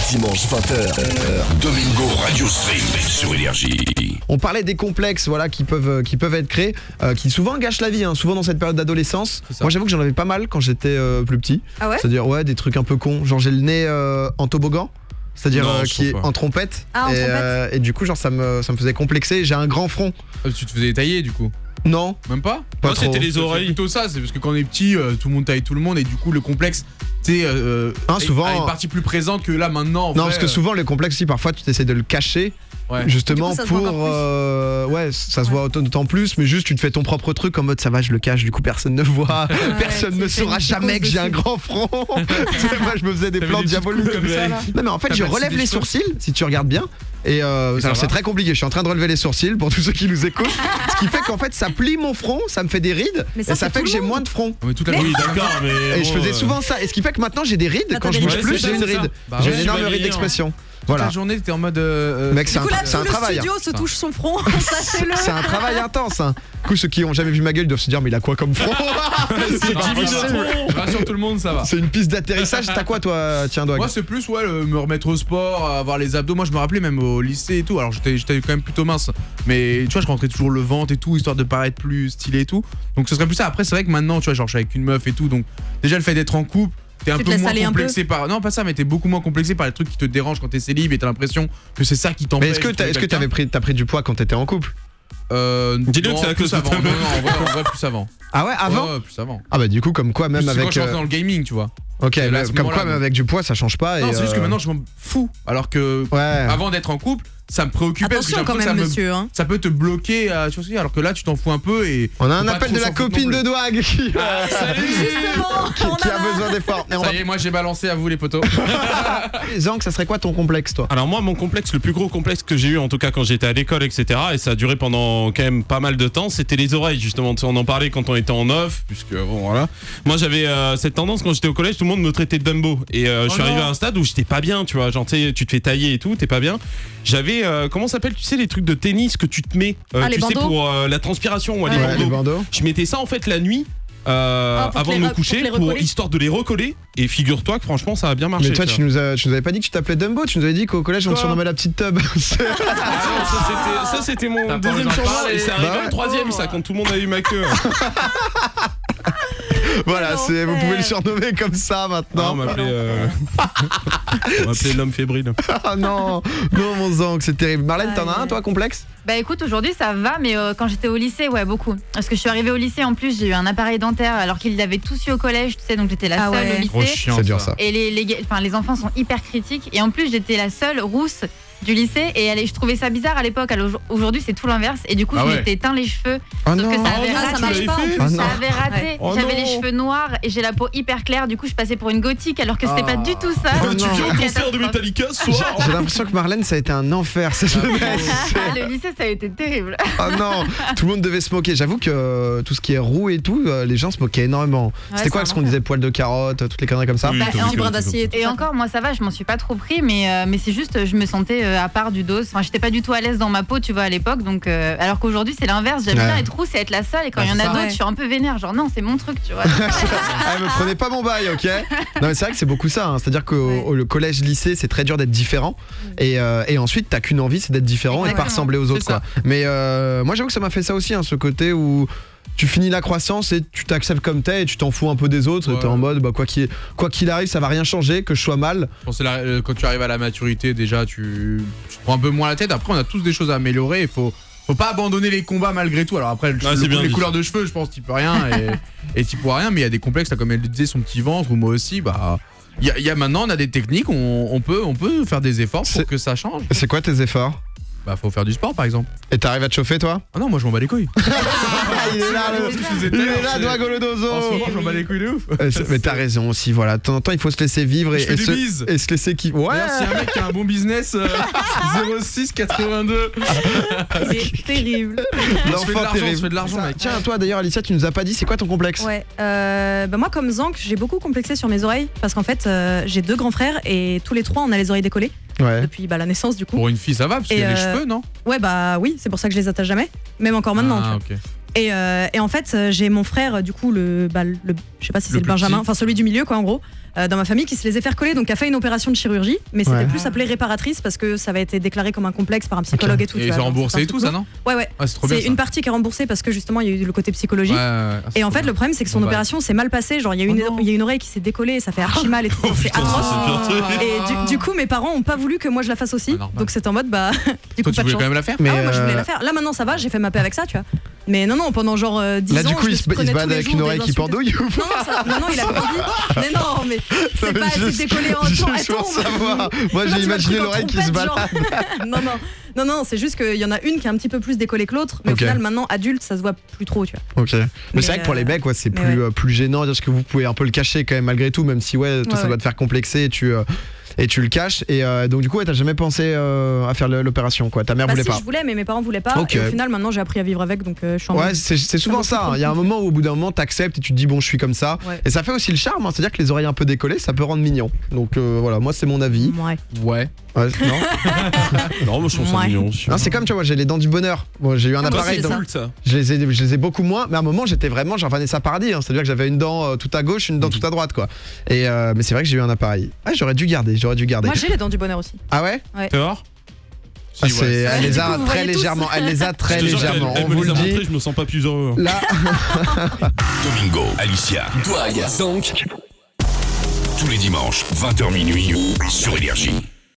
dimanche 20h, Domingo Radio Stream sur Énergie. On parlait des complexes qui peuvent être créés, qui souvent gâchent la vie, souvent dans cette période d'adolescence. Moi j'avoue que j'en avais pas mal quand j'étais plus petit. Ah ouais? C'est-à-dire des trucs un peu cons, genre j'ai le nez en toboggan. C'est-à-dire qui est en trompette. Et du coup genre ça me faisait complexer. J'ai un grand front. Tu te faisais tailler du coup? Non. Même pas? Pas trop. C'était les oreilles. C'est plutôt ça, c'est parce que quand on est petit, tout le monde taille tout le monde et du coup le complexe, tu sais, souvent a une partie plus présente que là maintenant. Non, parce que souvent le complexe, si parfois tu essaies de le cacher. Ouais. Justement coup, ça se pour voit ça se voit d'autant plus, mais juste tu te fais ton propre truc en mode ça va, je le cache, du coup personne ne voit, personne ne saura jamais que j'ai un grand front. Moi je me faisais des plans diaboliques comme ça là. Non mais en fait je relève les sourcils si tu regardes bien et alors c'est très compliqué, je suis en train de relever les sourcils pour tous ceux qui nous écoutent, ce qui fait qu'en fait ça plie mon front, ça me fait des rides et ça fait que j'ai moins de front. Mais toute la Oui, d'accord, mais Et je faisais souvent ça, et ce qui fait que maintenant j'ai des rides, quand je bouge plus j'ai une ride, j'ai une énorme ride d'expression. Voilà. La journée t'étais en mode mec, c'est un travail. Le studio se touche son front, sachez-le. C'est un travail intense. Du coup, ceux qui ont jamais vu ma gueule doivent se dire mais il a quoi comme front? c'est 10 minutes. Je rassure tout le monde, ça va. C'est une piste d'atterrissage. T'as quoi toi, tiens Doig? Moi c'est plus me remettre au sport, avoir les abdos. Moi je me rappelais même au lycée et tout. Alors j'étais quand même plutôt mince, mais tu vois je rentrais toujours le ventre et tout histoire de paraître plus stylé et tout. Donc ce serait plus ça. Après c'est vrai que maintenant tu vois genre je suis avec une meuf et tout, donc déjà le fait d'être en couple, t'es un peu moins complexé par... Non pas ça, mais t'es beaucoup moins complexé par les trucs qui te dérangent quand t'es célib et t'as l'impression que c'est ça qui t'empêche. Mais est-ce que t'as pris du poids quand t'étais en couple? Dis-le que c'est à cause avant. de ta meuf. Non, en vrai plus avant. Ah ouais, avant? Ouais, plus avant. Ah bah du coup comme quoi même Plus avec... quand je rentre dans le gaming tu vois. Ok, là, comme quoi même avec du poids ça change pas. Non et c'est juste que maintenant je m'en fous. Alors que avant d'être en couple ça me préoccupait. Attention quand même monsieur ça peut te bloquer tu vois ce que je veux dire, alors que là tu t'en fous un peu et... On a un appel de la copine de Doig qui a besoin d'efforts. Ça y est, moi j'ai balancé, à vous les potos. Zank, ça serait quoi ton complexe toi? Alors moi mon complexe, le plus gros complexe que j'ai eu en tout cas quand j'étais à l'école etc, et ça a duré pendant quand même pas mal de temps, c'était les oreilles justement. On en parlait quand on était en off, puisque bon voilà. Moi j'avais cette tendance quand j'étais au collège, tout le monde me traitait de Dumbo. Et je suis arrivé à un stade où j'étais pas bien, tu vois, genre tu te fais tailler et tout, t'es pas bien. J'avais comment ça s'appelle, tu sais les trucs de tennis que tu te mets tu sais pour la transpiration, les bandeaux. Je mettais ça en fait la nuit avant de me coucher pour histoire de les recoller, et figure-toi que franchement ça a bien marché. Mais toi tu nous avais pas dit que tu t'appelais Dumbo, tu nous avais dit qu'au collège on te surnommait la petite tub. Ça c'était mon deuxième surnom et c'est arrivé au troisième ça quand tout le monde a eu ma queue. Voilà, vous pouvez le surnommer comme ça maintenant. On m'appelait l'homme fébrile. Ah non, mon Zank, c'est terrible. Marlène, t'en as un toi complexe? Bah écoute, aujourd'hui ça va, mais quand j'étais au lycée, ouais, beaucoup. Parce que je suis arrivée au lycée, en plus j'ai eu un appareil dentaire alors qu'ils l'avaient tous eu au collège, tu sais, donc j'étais la seule au lycée. Trop chiant, c'est dur ça. Et les enfants sont hyper critiques, et en plus j'étais la seule rousse du lycée, et je trouvais ça bizarre à l'époque. Aujourd'hui c'est tout l'inverse, et du coup je m'étais teint les cheveux, sauf que ça avait raté. Ça marche pas, Ça avait raté. J'avais les cheveux noirs et j'ai la peau hyper claire, du coup je passais pour une gothique alors que c'était pas du tout ça. Tu viens au concert de Metallica ce soir? J'ai l'impression que Marlène ça a été un enfer cette jeunesse. Le lycée ça a été terrible. Oh non, tout le monde devait se moquer. J'avoue que tout ce qui est roux et tout, les gens se moquaient énormément. C'était quoi ce qu'on disait, poil de carotte, toutes les conneries comme ça? Un brin d'acier. Et encore moi ça va, je m'en suis pas trop pris, mais c'est juste je me sentais à part du dos. Enfin j'étais pas du tout à l'aise dans ma peau tu vois à l'époque, donc alors qu'aujourd'hui c'est l'inverse, j'aime bien être rousse et être la seule, et quand il y en a d'autres je suis un peu vénère, genre non c'est mon truc tu vois. Me prenez pas mon bail, ok? Non mais c'est vrai que c'est beaucoup ça, c'est-à-dire qu'au collège lycée c'est très dur d'être différent, et ensuite t'as qu'une envie, c'est d'être différent et pas ressembler aux autres quoi. Mais moi j'avoue que ça m'a fait ça aussi, ce côté où tu finis la croissance et tu t'acceptes comme t'es et tu t'en fous un peu des autres, et t'es en mode quoi qu'il arrive ça va rien changer, que je sois mal. Bon, quand tu arrives à la maturité déjà tu te prends un peu moins la tête. Après on a tous des choses à améliorer, il faut pas abandonner les combats malgré tout. Alors après les couleurs de cheveux je pense t'y peux rien et t'y pourras rien, mais il y a des complexes là, comme elle disait, son petit ventre, ou moi aussi, il y a maintenant on a des techniques, on peut faire des efforts pour que ça change. C'est quoi tes efforts? Faut faire du sport par exemple. Et t'arrives à te chauffer toi? Ah non, moi je m'en bats les couilles. Il est là, Doig Golodozo. En ce moment je m'en bats les couilles de ouf. Mais t'as raison aussi, voilà. De temps en temps il faut se laisser vivre et se laisser kiffer. Ouais. Merci un mec qui a un bon business. 06 82. C'est terrible. Je fais de l'argent mec. Tiens, toi d'ailleurs Alicia, tu nous as pas dit c'est quoi ton complexe? Ouais, moi comme Zank j'ai beaucoup complexé sur mes oreilles, parce qu'en fait j'ai 2 grands frères et tous les 3 on a les oreilles décollées. Ouais. Depuis la naissance du coup. Pour une fille ça va parce qu'il y a les cheveux, non? Ouais oui, c'est pour ça que je les attache jamais, même encore maintenant. Ok. Et en fait j'ai mon frère du coup je sais pas si c'est le Benjamin, enfin celui du milieu quoi en gros. dans ma famille qui se les a fait recoller, donc qui a fait une opération de chirurgie, mais c'était Ouais. plus appelé réparatrice parce que ça avait été déclaré comme un complexe par un psychologue et tout. Et tu ils vois, ont genre, remboursé c'est un et tout truc ça, lourd. non? Ouais. Ouais, c'est trop bien. C'est une partie qui est remboursée parce que justement il y a eu le côté psychologique. Et en fait, le problème, c'est que son Bon, bah. opération s'est mal passée. Genre, il y a une oreille qui s'est décollée et ça fait archi mal et tout. C'est putain, atroce. c'est bien truc. Et du coup, mes parents ont pas voulu que moi je la fasse aussi. normal. Donc, c'était en mode, bah, du Toi, coup, tu pas de voulais chance. quand même la faire? Mais Ah ouais, moi je voulais la faire. Là maintenant ça va, j'ai fait ma paix avec ça, tu vois. Mais non, pendant genre 10 là, ans. du coup, je me il se prenais tous balade les avec jours une des oreille qui insultes. pendouille ou Non, il a grandi. Mais non, mais c'est mais pas assez juste- décollé en temps. juste Elle pour tombe. savoir. Moi, Là, j'ai tu vois le imaginé truc en l'oreille qui se trompette, balade. genre. Non, c'est juste qu'il y en a une qui est un petit peu plus décollée que l'autre. Mais Ok. au final, maintenant, adulte, ça se voit plus trop, tu vois. Ok. Mais Mais, c'est vrai que pour les mecs, ouais, c'est mais plus gênant parce que vous pouvez un peu le cacher quand même malgré tout, même si ouais, toi, ça Ouais. doit te faire complexer et tu le caches. Et donc du coup, ouais, t'as jamais pensé à faire l'opération, quoi. Ta mère Bah voulait si, pas. je voulais, mais mes parents voulaient pas. Ok. Et au final, maintenant, j'ai appris à vivre avec, donc je suis en Ouais, mode- c'est souvent vaut ça. plus Il y a un trop. moment où au bout d'un moment, t'acceptes et tu te dis bon, je suis comme ça. Ouais. Et ça fait aussi le charme, hein. C'est-à-dire que les oreilles un peu décollées, ça peut rendre mignon. Donc voilà, moi c'est mon avis. Ouais. Ouais. Ouais, non, Non, moi je trouve ça Ouais. mignon aussi. non, c'est comme tu vois, j'ai les dents du bonheur. Bon, j'ai eu un Ah, moi appareil, aussi, j'ai donc ça. Ça. je les ai beaucoup moins. Mais à un moment, j'étais vraiment, genre Vanessa Paradis. Hein. C'est-à-dire que j'avais une dent tout à gauche, une dent tout à droite, quoi. Et mais c'est vrai que j'ai eu un appareil. Ah, j'aurais dû garder. Moi, j'ai les dents du bonheur aussi. Ah ouais. T'es hors Ah, Si, ouais. elle les Du a coup, vous très voyez tous. légèrement. Elle les a très Je te jure légèrement. qu'elle On me vous les le a montrés, dit. je me sens pas plus heureux. Là, Domingo, Alicia, Douag, Zonk. Tous les dimanches, 20h minuit sur Énergie.